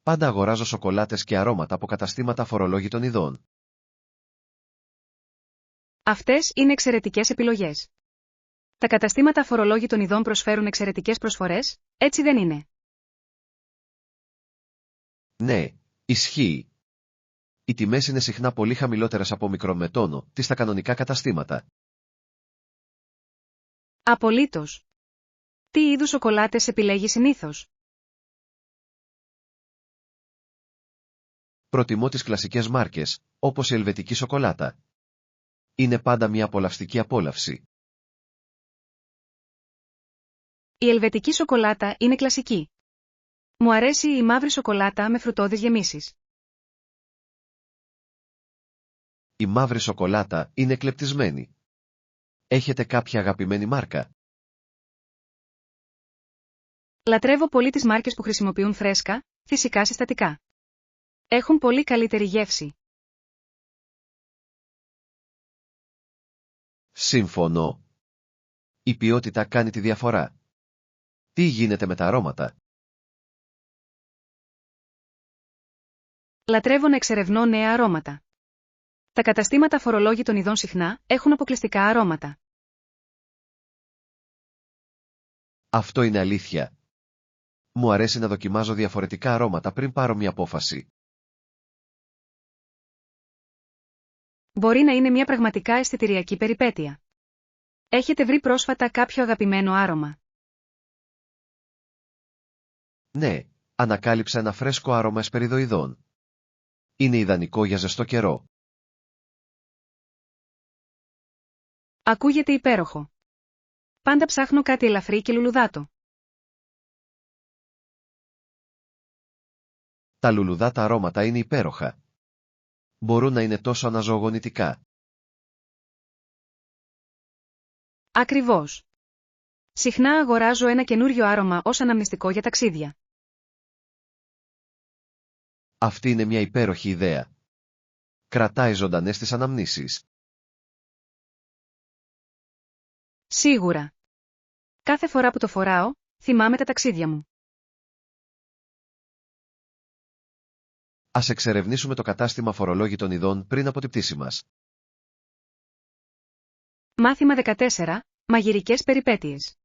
Πάντα αγοράζω σοκολάτες και αρώματα από καταστήματα αφορολόγητων ειδών. Αυτές είναι εξαιρετικές επιλογές. Τα καταστήματα αφορολόγητων ειδών προσφέρουν εξαιρετικές προσφορές, έτσι δεν είναι? Ναι, ισχύει. Οι τιμές είναι συχνά πολύ χαμηλότερες από μικρομετόνο τι στα κανονικά καταστήματα. Απολύτως. Τι είδους σοκολάτες επιλέγει συνήθως? Προτιμώ τις κλασικές μάρκες, όπως η ελβετική σοκολάτα. Είναι πάντα μια απολαυστική απόλαυση. Η ελβετική σοκολάτα είναι κλασική. Μου αρέσει η μαύρη σοκολάτα με φρουτώδεις γεμίσεις. Η μαύρη σοκολάτα είναι εκλεπτισμένη. Έχετε κάποια αγαπημένη μάρκα? Λατρεύω πολύ τις μάρκες που χρησιμοποιούν φρέσκα, φυσικά συστατικά. Έχουν πολύ καλύτερη γεύση. Σύμφωνο. Η ποιότητα κάνει τη διαφορά. Τι γίνεται με τα αρώματα? Λατρεύω να εξερευνώ νέα αρώματα. Τα καταστήματα αφορολόγητων ειδών συχνά έχουν αποκλειστικά αρώματα. Αυτό είναι αλήθεια. Μου αρέσει να δοκιμάζω διαφορετικά αρώματα πριν πάρω μια απόφαση. Μπορεί να είναι μια πραγματικά αισθητηριακή περιπέτεια. Έχετε βρει πρόσφατα κάποιο αγαπημένο άρωμα? Ναι, ανακάλυψα ένα φρέσκο άρωμα εσπεριδοειδών. Είναι ιδανικό για ζεστό καιρό. Ακούγεται υπέροχο. Πάντα ψάχνω κάτι ελαφρύ και λουλουδάτο. Τα λουλουδάτα αρώματα είναι υπέροχα. Μπορούν να είναι τόσο αναζωογονητικά. Ακριβώς. Συχνά αγοράζω ένα καινούριο άρωμα ως αναμνηστικό για ταξίδια. Αυτή είναι μια υπέροχη ιδέα. Κρατάει ζωντανές τις αναμνήσεις. Σίγουρα. Κάθε φορά που το φοράω, θυμάμαι τα ταξίδια μου. Ας εξερευνήσουμε το κατάστημα φορολόγητων ειδών πριν από την πτήση μας. Μάθημα 14. Μαγειρικές περιπέτειες.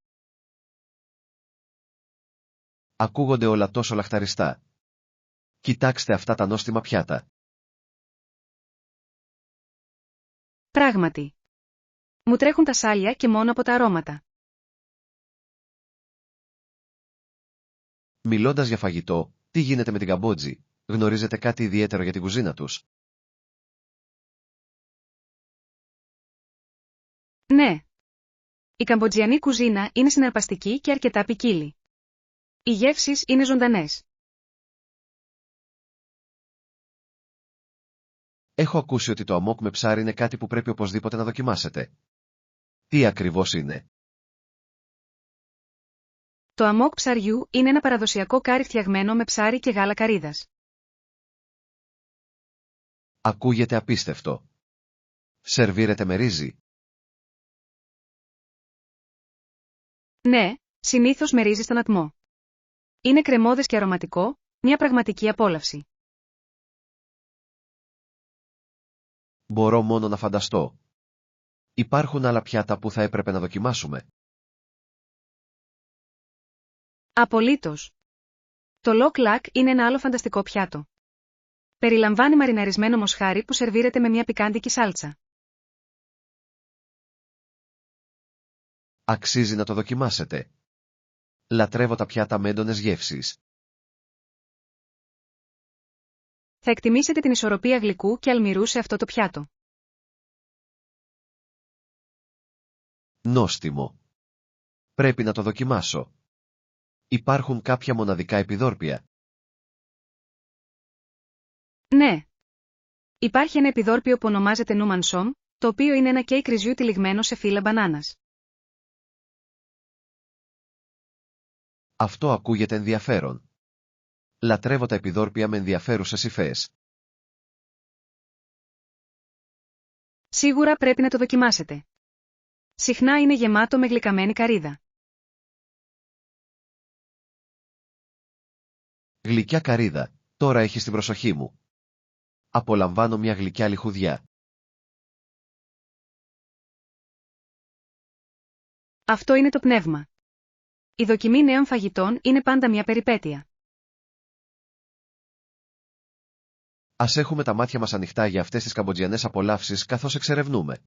Ακούγονται όλα τόσο λαχταριστά. Κοιτάξτε αυτά τα νόστιμα πιάτα. Πράγματι. Μου τρέχουν τα σάλια και μόνο από τα αρώματα. Μιλώντας για φαγητό, τι γίνεται με την Καμπότζη? Γνωρίζετε κάτι ιδιαίτερο για την κουζίνα τους? Ναι. Η καμποτζιανή κουζίνα είναι συναρπαστική και αρκετά ποικίλη. Οι γεύσεις είναι ζωντανές. Έχω ακούσει ότι το αμόκ με ψάρι είναι κάτι που πρέπει οπωσδήποτε να δοκιμάσετε. Τι ακριβώς είναι? Το αμόκ ψαριού είναι ένα παραδοσιακό κάρι φτιαγμένο με ψάρι και γάλα καρύδας. Ακούγεται απίστευτο. Σερβίρεται με ρύζι. Ναι, συνήθως με ρύζι στον ατμό. Είναι κρεμώδες και αρωματικό, μια πραγματική απόλαυση. Μπορώ μόνο να φανταστώ. Υπάρχουν άλλα πιάτα που θα έπρεπε να δοκιμάσουμε? Απολύτως. Το λοκ λακ είναι ένα άλλο φανταστικό πιάτο. Περιλαμβάνει μαριναρισμένο μοσχάρι που σερβίρεται με μια πικάντικη σάλτσα. Αξίζει να το δοκιμάσετε. Λατρεύω τα πιάτα με έντονες γεύσεις. Θα εκτιμήσετε την ισορροπία γλυκού και αλμυρού σε αυτό το πιάτο. Νόστιμο. Πρέπει να το δοκιμάσω. Υπάρχουν κάποια μοναδικά επιδόρπια? Ναι. Υπάρχει ένα επιδόρπιο που ονομάζεται Νούμαν Σομ, το οποίο είναι ένα κέικ ρυζιού τυλιγμένο σε φύλλα μπανάνας. Αυτό ακούγεται ενδιαφέρον. Λατρεύω τα επιδόρπια με ενδιαφέρουσες υφές. Σίγουρα πρέπει να το δοκιμάσετε. Συχνά είναι γεμάτο με γλυκαμένη καρύδα. Γλυκιά καρύδα, τώρα έχει την προσοχή μου. Απολαμβάνω μια γλυκιά λιχουδιά. Αυτό είναι το πνεύμα. Η δοκιμή νέων φαγητών είναι πάντα μια περιπέτεια. Ας έχουμε τα μάτια μας ανοιχτά για αυτές τις καμποτζιανές απολαύσεις καθώς εξερευνούμε.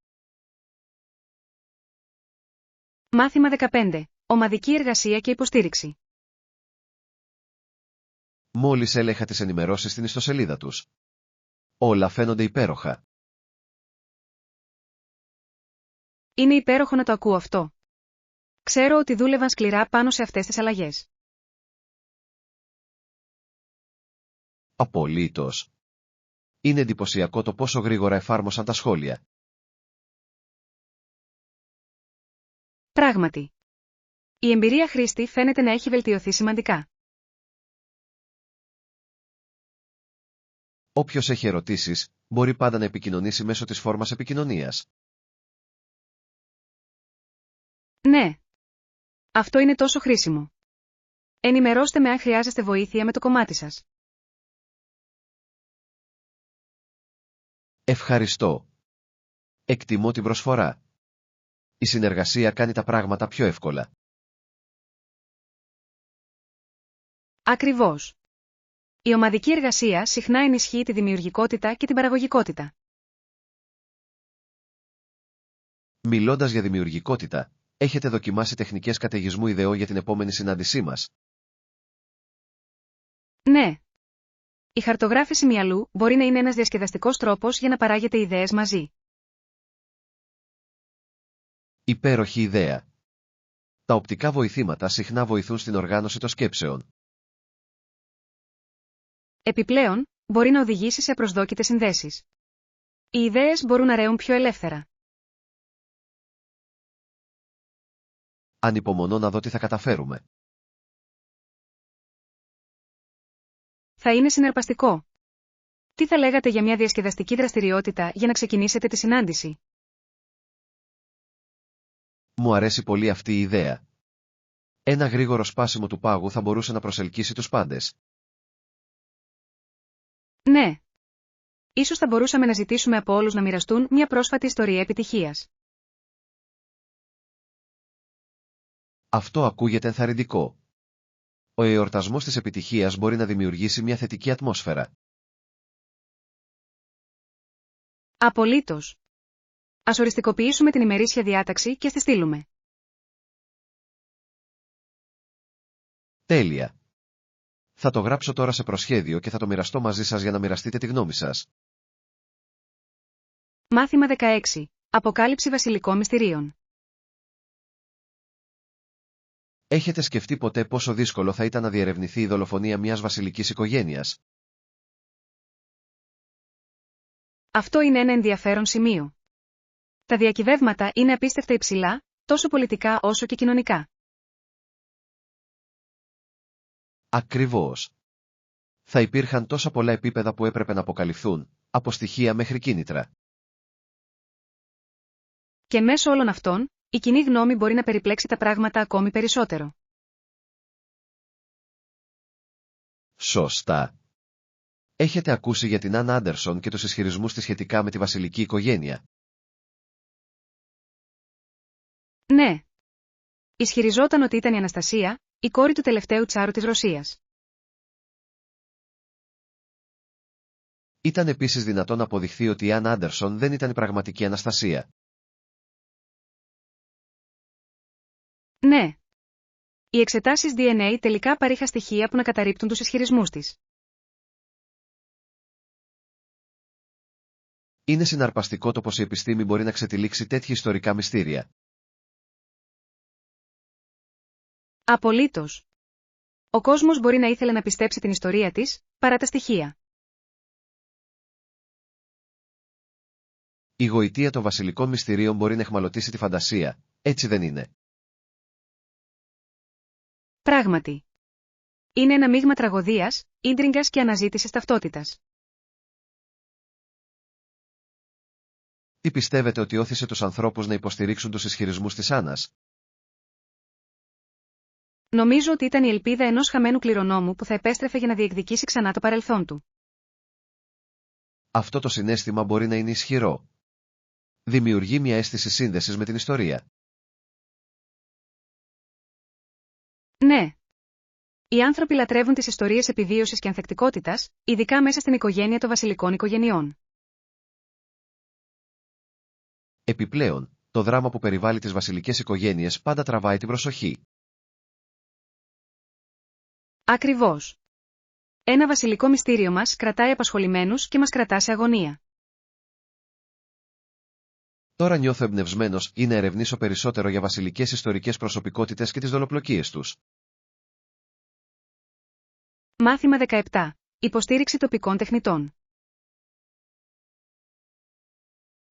Μάθημα 15. Ομαδική εργασία και υποστήριξη. Μόλις έλεγχα τις ενημερώσεις στην ιστοσελίδα τους. Όλα φαίνονται υπέροχα. Είναι υπέροχο να το ακούω αυτό. Ξέρω ότι δούλευαν σκληρά πάνω σε αυτές τις αλλαγές. Απολύτως. Είναι εντυπωσιακό το πόσο γρήγορα εφάρμοσαν τα σχόλια. Πράγματι. Η εμπειρία χρήστη φαίνεται να έχει βελτιωθεί σημαντικά. Όποιος έχει ερωτήσεις, μπορεί πάντα να επικοινωνήσει μέσω της φόρμας επικοινωνίας. Ναι. Αυτό είναι τόσο χρήσιμο. Ενημερώστε με αν χρειάζεστε βοήθεια με το κομμάτι σας. Ευχαριστώ. Εκτιμώ την προσφορά. Η συνεργασία κάνει τα πράγματα πιο εύκολα. Ακριβώς. Η ομαδική εργασία συχνά ενισχύει τη δημιουργικότητα και την παραγωγικότητα. Μιλώντας για δημιουργικότητα, έχετε δοκιμάσει τεχνικές καταιγισμού ιδεών για την επόμενη συνάντησή μας? Ναι. Η χαρτογράφηση μυαλού μπορεί να είναι ένας διασκεδαστικός τρόπος για να παράγετε ιδέες μαζί. Υπέροχη ιδέα. Τα οπτικά βοηθήματα συχνά βοηθούν στην οργάνωση των σκέψεων. Επιπλέον, μπορεί να οδηγήσει σε απροσδόκητες συνδέσεις. Οι ιδέες μπορούν να ρέουν πιο ελεύθερα. Ανυπομονώ να δω τι θα καταφέρουμε. Θα είναι συναρπαστικό. Τι θα λέγατε για μια διασκεδαστική δραστηριότητα για να ξεκινήσετε τη συνάντηση? Μου αρέσει πολύ αυτή η ιδέα. Ένα γρήγορο σπάσιμο του πάγου θα μπορούσε να προσελκύσει τους πάντες. Ναι. Ίσως θα μπορούσαμε να ζητήσουμε από όλους να μοιραστούν μια πρόσφατη ιστορία επιτυχίας. Αυτό ακούγεται ενθαρρυντικό. Ο εορτασμός της επιτυχίας μπορεί να δημιουργήσει μια θετική ατμόσφαιρα. Απολύτως. Ας οριστικοποιήσουμε την ημερήσια διάταξη και στη στείλουμε. Τέλεια. Θα το γράψω τώρα σε προσχέδιο και θα το μοιραστώ μαζί σας για να μοιραστείτε τη γνώμη σας. Μάθημα 16. Αποκάλυψη βασιλικών μυστηρίων. Έχετε σκεφτεί ποτέ πόσο δύσκολο θα ήταν να διερευνηθεί η δολοφονία μιας βασιλικής οικογένειας? Αυτό είναι ένα ενδιαφέρον σημείο. Τα διακυβεύματα είναι απίστευτα υψηλά, τόσο πολιτικά όσο και κοινωνικά. Ακριβώς. Θα υπήρχαν τόσα πολλά επίπεδα που έπρεπε να αποκαλυφθούν, από στοιχεία μέχρι κίνητρα. Και μέσω όλων αυτών, η κοινή γνώμη μπορεί να περιπλέξει τα πράγματα ακόμη περισσότερο. Σωστά. Έχετε ακούσει για την Άννα Άντερσον και τους ισχυρισμούς της σχετικά με τη βασιλική οικογένεια? Ναι. Ισχυριζόταν ότι ήταν η Αναστασία, η κόρη του τελευταίου τσάρου της Ρωσίας. Ήταν επίσης δυνατόν να αποδειχθεί ότι η Άννα Άντερσον δεν ήταν η πραγματική Αναστασία? Ναι. Οι εξετάσεις DNA τελικά παρήχαν στοιχεία που να καταρρίπτουν τους ισχυρισμούς της. Είναι συναρπαστικό το πως η επιστήμη μπορεί να ξετυλίξει τέτοια ιστορικά μυστήρια. Απολύτως. Ο κόσμος μπορεί να ήθελε να πιστέψει την ιστορία της, παρά τα στοιχεία. Η γοητεία των βασιλικών μυστηρίων μπορεί να αιχμαλωτήσει τη φαντασία, έτσι δεν είναι? Πράγματι. Είναι ένα μείγμα τραγωδίας, ίντριγκας και αναζήτησης ταυτότητας. Τι πιστεύετε ότι όθησε τους ανθρώπους να υποστηρίξουν τους ισχυρισμούς της Άννας? Νομίζω ότι ήταν η ελπίδα ενός χαμένου κληρονόμου που θα επέστρεφε για να διεκδικήσει ξανά το παρελθόν του. Αυτό το συναίσθημα μπορεί να είναι ισχυρό. Δημιουργεί μια αίσθηση σύνδεσης με την ιστορία. Ναι. Οι άνθρωποι λατρεύουν τις ιστορίες επιβίωσης και ανθεκτικότητας, ειδικά μέσα στην οικογένεια των βασιλικών οικογενειών. Επιπλέον, το δράμα που περιβάλλει τις βασιλικές οικογένειες πάντα τραβάει την προσοχή. Ακριβώς. Ένα βασιλικό μυστήριο μας κρατάει απασχολημένους και μας κρατά σε αγωνία. Τώρα νιώθω εμπνευσμένος ή να ερευνήσω περισσότερο για βασιλικές ιστορικές προσωπικότητες και τις δολοπλοκίες τους. Μάθημα 17. Υποστήριξη τοπικών τεχνητών.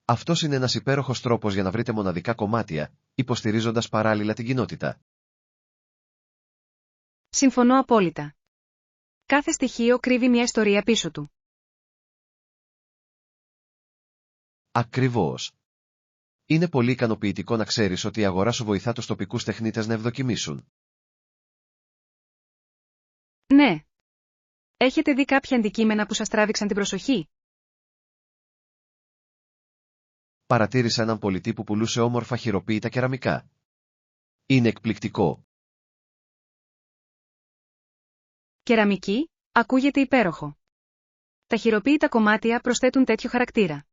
Αυτός είναι ένας υπέροχος τρόπος για να βρείτε μοναδικά κομμάτια, υποστηρίζοντας παράλληλα την κοινότητα. Συμφωνώ απόλυτα. Κάθε στοιχείο κρύβει μια ιστορία πίσω του. Ακριβώς. Είναι πολύ ικανοποιητικό να ξέρεις ότι η αγορά σου βοηθά τους τοπικούς τεχνίτες να ευδοκιμήσουν. Ναι. Έχετε δει κάποια αντικείμενα που σας τράβηξαν την προσοχή? Παρατήρησα έναν πολιτή που πουλούσε όμορφα χειροποίητα κεραμικά. Είναι εκπληκτικό. Κεραμική, ακούγεται υπέροχο. Τα χειροποίητα κομμάτια προσθέτουν τέτοιο χαρακτήρα.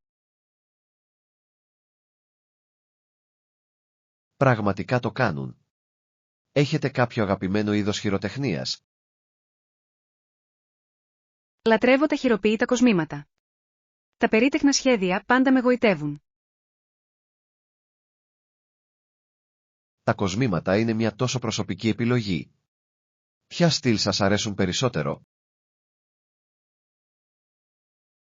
Πραγματικά το κάνουν. Έχετε κάποιο αγαπημένο είδος χειροτεχνίας? Λατρεύω τα χειροποίητα κοσμήματα. Τα περίτεχνα σχέδια πάντα με γοητεύουν. Τα κοσμήματα είναι μια τόσο προσωπική επιλογή. Ποια στυλ σας αρέσουν περισσότερο?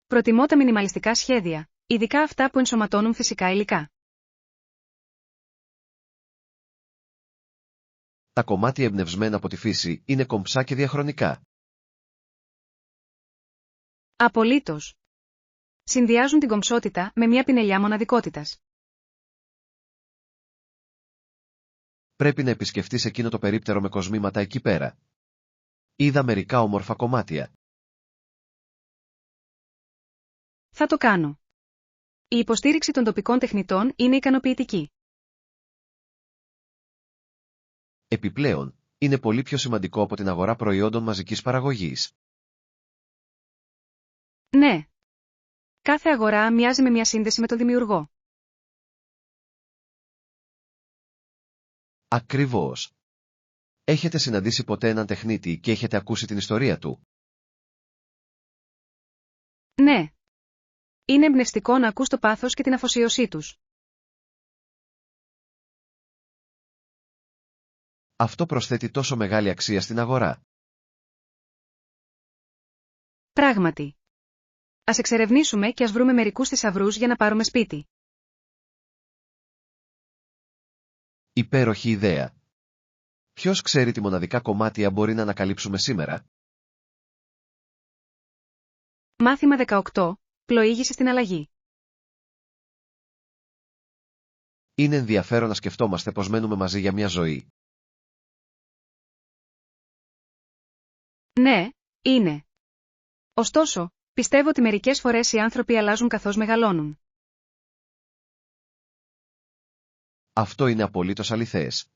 Προτιμώ τα μινιμαλιστικά σχέδια, ειδικά αυτά που ενσωματώνουν φυσικά υλικά. Τα κομμάτια εμπνευσμένα από τη φύση είναι κομψά και διαχρονικά. Απολύτως. Συνδυάζουν την κομψότητα με μια πινελιά μοναδικότητας. Πρέπει να επισκεφτείς εκείνο το περίπτερο με κοσμήματα εκεί πέρα. Είδα μερικά όμορφα κομμάτια. Θα το κάνω. Η υποστήριξη των τοπικών τεχνητών είναι ικανοποιητική. Επιπλέον, είναι πολύ πιο σημαντικό από την αγορά προϊόντων μαζικής παραγωγής. Ναι. Κάθε αγορά μοιάζει με μια σύνδεση με τον δημιουργό. Ακριβώς. Έχετε συναντήσει ποτέ έναν τεχνίτη και έχετε ακούσει την ιστορία του? Ναι. Είναι εμπνευστικό να ακούς το πάθος και την αφοσίωσή τους. Αυτό προσθέτει τόσο μεγάλη αξία στην αγορά. Πράγματι. Ας εξερευνήσουμε και ας βρούμε μερικούς θησαυρούς για να πάρουμε σπίτι. Υπέροχη ιδέα. Ποιος ξέρει τι μοναδικά κομμάτια μπορεί να ανακαλύψουμε σήμερα? Μάθημα 18. Πλοήγηση στην αλλαγή. Είναι ενδιαφέρον να σκεφτόμαστε πως μένουμε μαζί για μια ζωή. Ναι, είναι. Ωστόσο, πιστεύω ότι μερικές φορές οι άνθρωποι αλλάζουν καθώς μεγαλώνουν. Αυτό είναι απολύτως αληθές.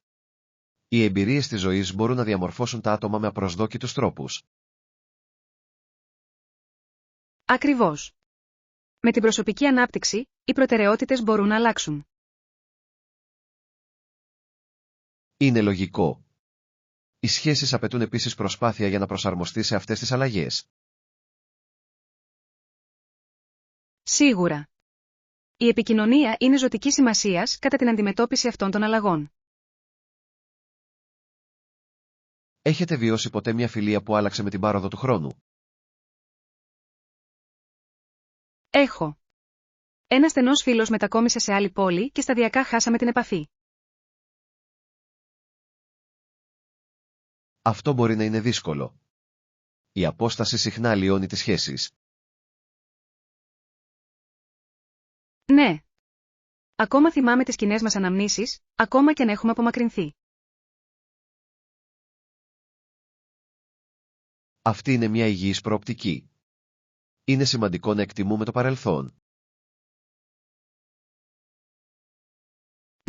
Οι εμπειρίες της ζωής μπορούν να διαμορφώσουν τα άτομα με απροσδόκητους τρόπους. Ακριβώς. Με την προσωπική ανάπτυξη, οι προτεραιότητες μπορούν να αλλάξουν. Είναι λογικό. Οι σχέσεις απαιτούν επίσης προσπάθεια για να προσαρμοστεί σε αυτές τις αλλαγές. Σίγουρα. Η επικοινωνία είναι ζωτικής σημασίας κατά την αντιμετώπιση αυτών των αλλαγών. Έχετε βιώσει ποτέ μια φιλία που άλλαξε με την πάροδο του χρόνου? Έχω. Ένας στενός φίλος μετακόμισε σε άλλη πόλη και σταδιακά χάσαμε την επαφή. Αυτό μπορεί να είναι δύσκολο. Η απόσταση συχνά αλλοιώνει τις σχέσεις. Ναι. Ακόμα θυμάμαι τις κοινές μας αναμνήσεις, ακόμα και αν έχουμε απομακρυνθεί. Αυτή είναι μια υγιής προοπτική. Είναι σημαντικό να εκτιμούμε το παρελθόν.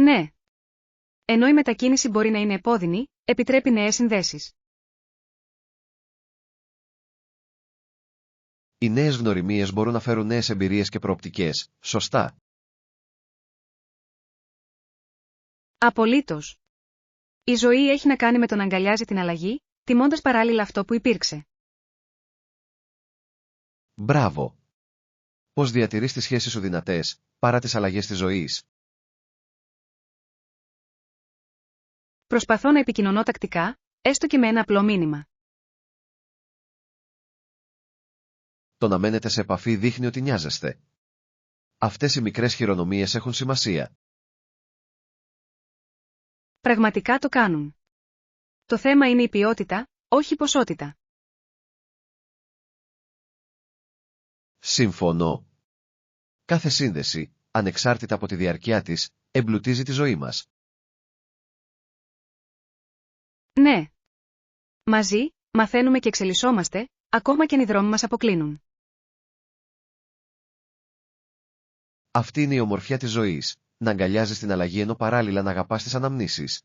Ναι. Ενώ η μετακίνηση μπορεί να είναι επώδυνη, επιτρέπει νέες συνδέσεις. Οι νέες γνωριμίες μπορούν να φέρουν νέες εμπειρίες και προοπτικές, σωστά. Απολύτως. Η ζωή έχει να κάνει με το να αγκαλιάζει την αλλαγή, τιμώντας παράλληλα αυτό που υπήρξε. Μπράβο! Πώς διατηρείς τις σχέσεις σου δυνατές, παρά τις αλλαγές της ζωής? Προσπαθώ να επικοινωνώ τακτικά, έστω και με ένα απλό μήνυμα. Το να μένετε σε επαφή δείχνει ότι νοιάζεστε. Αυτές οι μικρές χειρονομίες έχουν σημασία. Πραγματικά το κάνουν. Το θέμα είναι η ποιότητα, όχι η ποσότητα. Συμφωνώ. Κάθε σύνδεση, ανεξάρτητα από τη διαρκεία της, εμπλουτίζει τη ζωή μας. Ναι. Μαζί, μαθαίνουμε και εξελισσόμαστε, ακόμα και αν οι δρόμοι μας αποκλίνουν. Αυτή είναι η ομορφιά της ζωής, να αγκαλιάζεις την αλλαγή ενώ παράλληλα να αγαπάς τις αναμνήσεις.